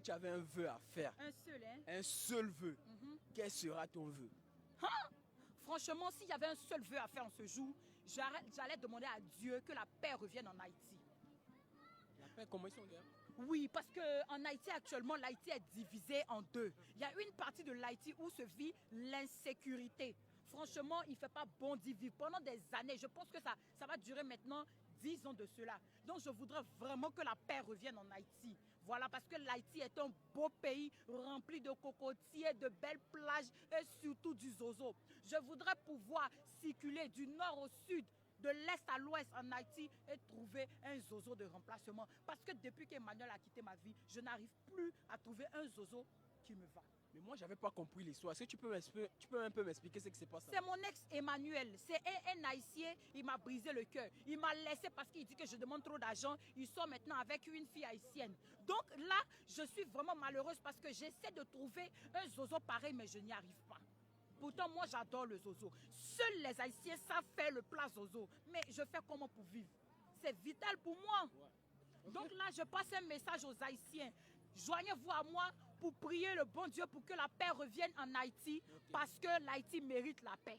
tu avais un vœu à faire, Un seul, hein? un seul vœu, quel sera ton vœu? Hein? Franchement, s'il y avait un seul vœu à faire en ce jour, j'allais demander à Dieu que la paix revienne en Haïti. La paix, comment ils sont là? Oui, parce qu'en Haïti actuellement, l'Haïti est divisée en deux. Il y a une partie de l'Haïti où se vit l'insécurité. Franchement, il ne fait pas bon d'y vivre pendant des années. Je pense que ça va durer maintenant 10 ans de cela. Donc je voudrais vraiment que la paix revienne en Haïti. Voilà, parce que l'Haïti est un beau pays rempli de cocotiers, de belles plages et surtout du zozo. Je voudrais pouvoir circuler du nord au sud, de l'est à l'ouest en Haïti et trouver un zozo de remplacement. Parce que depuis qu'Emmanuel a quitté ma vie, je n'arrive plus à trouver un zozo qui me va. Mais moi, je n'avais pas compris l'histoire. Est-ce que tu peux un peu m'expliquer ce qui s'est passé? C'est mon ex Emmanuel, c'est un Haïtien, il m'a brisé le cœur. Il m'a laissé parce qu'il dit que je demande trop d'argent. Il sort maintenant avec une fille haïtienne. Donc là, je suis vraiment malheureuse parce que j'essaie de trouver un zozo pareil, mais je n'y arrive pas. Pourtant, moi, j'adore le zozo. Seuls les Haïtiens savent faire le plat zozo. Mais je fais comment pour vivre? C'est vital pour moi. Ouais. Okay. Donc là, je passe un message aux Haïtiens. Joignez-vous à moi pour prier le bon Dieu pour que la paix revienne en Haïti, parce que l'Haïti mérite la paix.